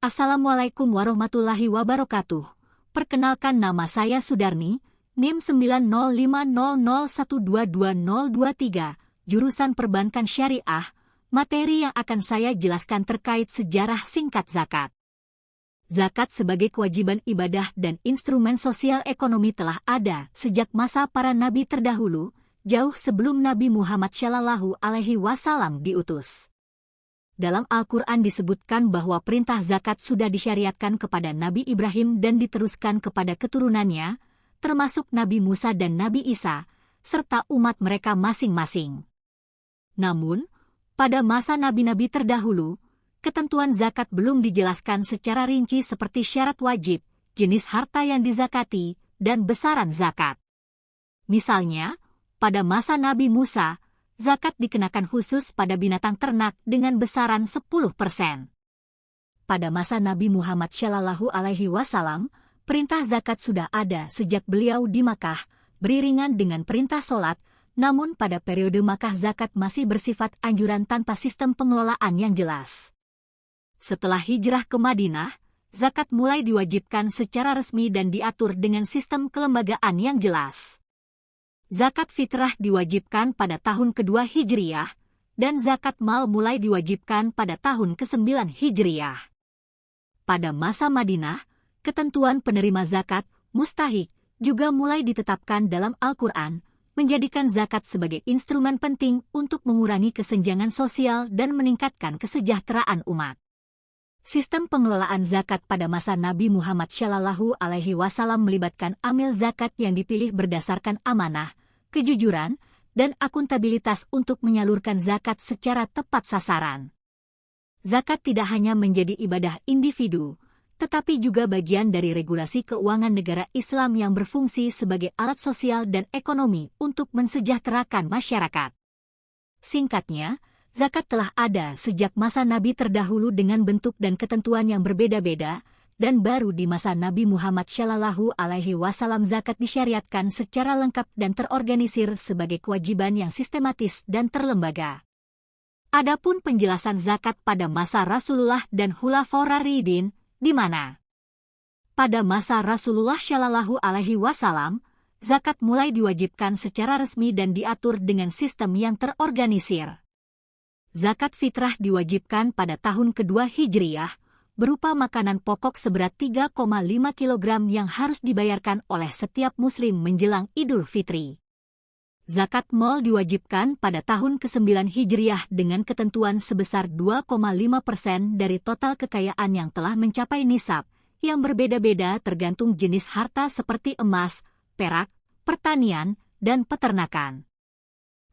Assalamualaikum warahmatullahi wabarakatuh. Perkenalkan, nama saya Sudarni, NIM 90500122023, jurusan Perbankan Syariah. Materi yang akan saya jelaskan terkait sejarah singkat zakat. Zakat sebagai kewajiban ibadah dan instrumen sosial ekonomi telah ada sejak masa para nabi terdahulu, jauh sebelum Nabi Muhammad SAW diutus. Dalam Al-Quran disebutkan bahwa perintah zakat sudah disyariatkan kepada Nabi Ibrahim dan diteruskan kepada keturunannya, termasuk Nabi Musa dan Nabi Isa, serta umat mereka masing-masing. Namun, pada masa nabi-nabi terdahulu, ketentuan zakat belum dijelaskan secara rinci seperti syarat wajib, jenis harta yang dizakati, dan besaran zakat. Misalnya, pada masa Nabi Musa, zakat dikenakan khusus pada binatang ternak dengan besaran 10%. Pada masa Nabi Muhammad SAW, perintah zakat sudah ada sejak beliau di Makkah, beriringan dengan perintah solat, namun pada periode Makkah zakat masih bersifat anjuran tanpa sistem pengelolaan yang jelas. Setelah hijrah ke Madinah, zakat mulai diwajibkan secara resmi dan diatur dengan sistem kelembagaan yang jelas. Zakat fitrah diwajibkan pada tahun kedua Hijriyah, dan zakat mal mulai diwajibkan pada tahun ke-9 Hijriyah. Pada masa Madinah, ketentuan penerima zakat, mustahik, juga mulai ditetapkan dalam Al-Quran, menjadikan zakat sebagai instrumen penting untuk mengurangi kesenjangan sosial dan meningkatkan kesejahteraan umat. Sistem pengelolaan zakat pada masa Nabi Muhammad SAW melibatkan amil zakat yang dipilih berdasarkan amanah, kejujuran, dan akuntabilitas untuk menyalurkan zakat secara tepat sasaran. Zakat tidak hanya menjadi ibadah individu, tetapi juga bagian dari regulasi keuangan negara Islam yang berfungsi sebagai alat sosial dan ekonomi untuk mensejahterakan masyarakat. Singkatnya, zakat telah ada sejak masa Nabi terdahulu dengan bentuk dan ketentuan yang berbeda-beda, dan baru di masa Nabi Muhammad SAW zakat disyariatkan secara lengkap dan terorganisir sebagai kewajiban yang sistematis dan terlembaga. Adapun penjelasan zakat pada masa Rasulullah dan Khulafaur Rasyidin, di mana pada masa Rasulullah SAW, zakat mulai diwajibkan secara resmi dan diatur dengan sistem yang terorganisir. Zakat fitrah diwajibkan pada tahun kedua Hijriyah, berupa makanan pokok seberat 3,5 kg yang harus dibayarkan oleh setiap muslim menjelang Idul Fitri. Zakat mal diwajibkan pada tahun ke-9 Hijriyah dengan ketentuan sebesar 2,5% dari total kekayaan yang telah mencapai nisab, yang berbeda-beda tergantung jenis harta seperti emas, perak, pertanian, dan peternakan.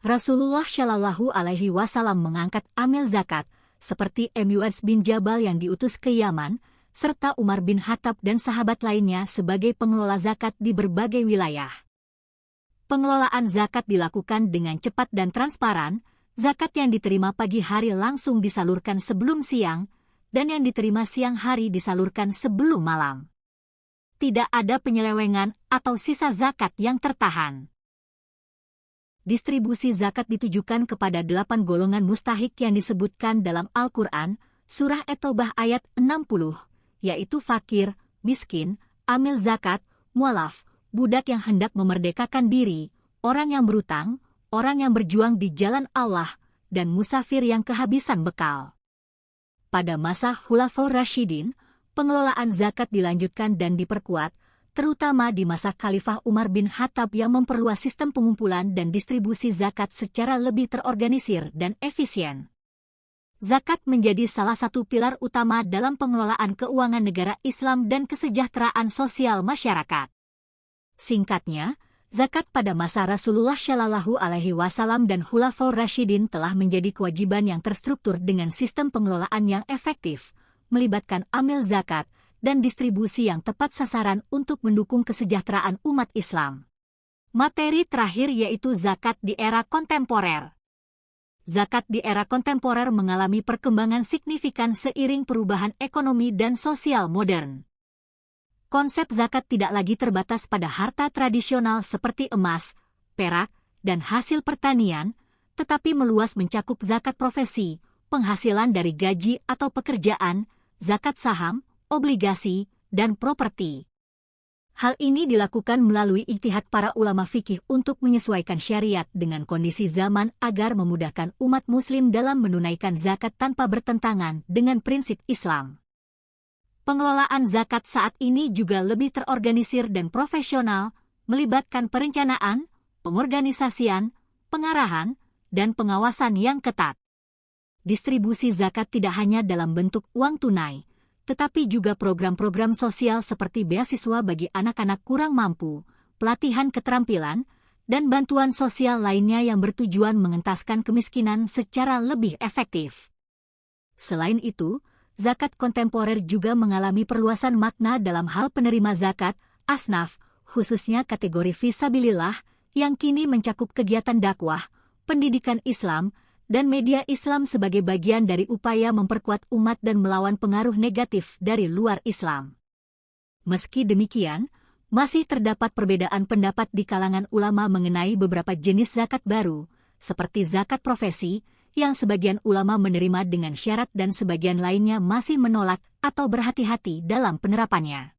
Rasulullah SAW mengangkat amil zakat, seperti Mu'adz bin Jabal yang diutus ke Yaman, serta Umar bin Khattab dan sahabat lainnya sebagai pengelola zakat di berbagai wilayah. Pengelolaan zakat dilakukan dengan cepat dan transparan, zakat yang diterima pagi hari langsung disalurkan sebelum siang, dan yang diterima siang hari disalurkan sebelum malam. Tidak ada penyelewengan atau sisa zakat yang tertahan. Distribusi zakat ditujukan kepada 8 golongan mustahik yang disebutkan dalam Al-Quran, Surah At-Taubah ayat 60, yaitu fakir, miskin, amil zakat, mualaf, budak yang hendak memerdekakan diri, orang yang berutang, orang yang berjuang di jalan Allah, dan musafir yang kehabisan bekal. Pada masa Khulafaur Rasyidin, pengelolaan zakat dilanjutkan dan diperkuat, terutama di masa Khalifah Umar bin Khattab yang memperluas sistem pengumpulan dan distribusi zakat secara lebih terorganisir dan efisien. Zakat menjadi salah satu pilar utama dalam pengelolaan keuangan negara Islam dan kesejahteraan sosial masyarakat. Singkatnya, zakat pada masa Rasulullah SAW dan Khulafaur Rasyidin telah menjadi kewajiban yang terstruktur dengan sistem pengelolaan yang efektif, melibatkan amil zakat, dan distribusi yang tepat sasaran untuk mendukung kesejahteraan umat Islam. Materi terakhir yaitu zakat di era kontemporer. Zakat di era kontemporer mengalami perkembangan signifikan seiring perubahan ekonomi dan sosial modern. Konsep zakat tidak lagi terbatas pada harta tradisional seperti emas, perak, dan hasil pertanian, tetapi meluas mencakup zakat profesi, penghasilan dari gaji atau pekerjaan, zakat saham, obligasi, dan properti. Hal ini dilakukan melalui ijtihad para ulama fikih untuk menyesuaikan syariat dengan kondisi zaman agar memudahkan umat muslim dalam menunaikan zakat tanpa bertentangan dengan prinsip Islam. Pengelolaan zakat saat ini juga lebih terorganisir dan profesional, melibatkan perencanaan, pengorganisasian, pengarahan, dan pengawasan yang ketat. Distribusi zakat tidak hanya dalam bentuk uang tunai, tetapi juga program-program sosial seperti beasiswa bagi anak-anak kurang mampu, pelatihan keterampilan, dan bantuan sosial lainnya yang bertujuan mengentaskan kemiskinan secara lebih efektif. Selain itu, zakat kontemporer juga mengalami perluasan makna dalam hal penerima zakat, asnaf, khususnya kategori fisabilillah, yang kini mencakup kegiatan dakwah, pendidikan Islam, dan media Islam sebagai bagian dari upaya memperkuat umat dan melawan pengaruh negatif dari luar Islam. Meski demikian, masih terdapat perbedaan pendapat di kalangan ulama mengenai beberapa jenis zakat baru, seperti zakat profesi, yang sebagian ulama menerima dengan syarat dan sebagian lainnya masih menolak atau berhati-hati dalam penerapannya.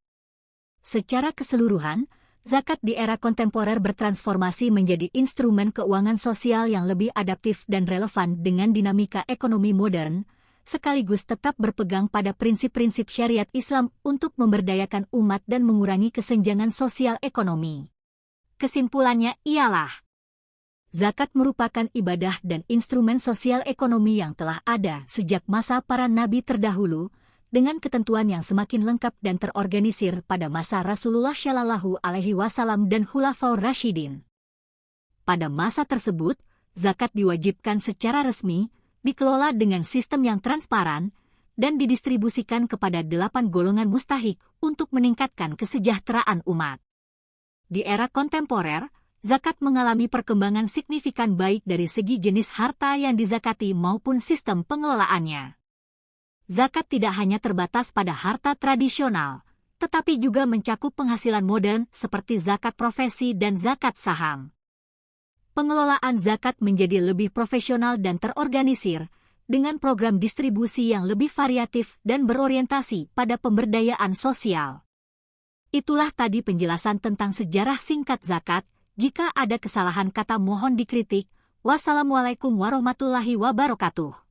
Secara keseluruhan, zakat di era kontemporer bertransformasi menjadi instrumen keuangan sosial yang lebih adaptif dan relevan dengan dinamika ekonomi modern, sekaligus tetap berpegang pada prinsip-prinsip syariat Islam untuk memberdayakan umat dan mengurangi kesenjangan sosial ekonomi. Kesimpulannya ialah, zakat merupakan ibadah dan instrumen sosial ekonomi yang telah ada sejak masa para nabi terdahulu, dengan ketentuan yang semakin lengkap dan terorganisir pada masa Rasulullah Shallallahu Alaihi Wasallam dan Khulafaur Rasyidin. Pada masa tersebut, zakat diwajibkan secara resmi, dikelola dengan sistem yang transparan, dan didistribusikan kepada 8 golongan mustahik untuk meningkatkan kesejahteraan umat. Di era kontemporer, zakat mengalami perkembangan signifikan baik dari segi jenis harta yang dizakati maupun sistem pengelolaannya. Zakat tidak hanya terbatas pada harta tradisional, tetapi juga mencakup penghasilan modern seperti zakat profesi dan zakat saham. Pengelolaan zakat menjadi lebih profesional dan terorganisir, dengan program distribusi yang lebih variatif dan berorientasi pada pemberdayaan sosial. Itulah tadi penjelasan tentang sejarah singkat zakat. Jika ada kesalahan kata mohon dikritik. Wassalamualaikum warahmatullahi wabarakatuh.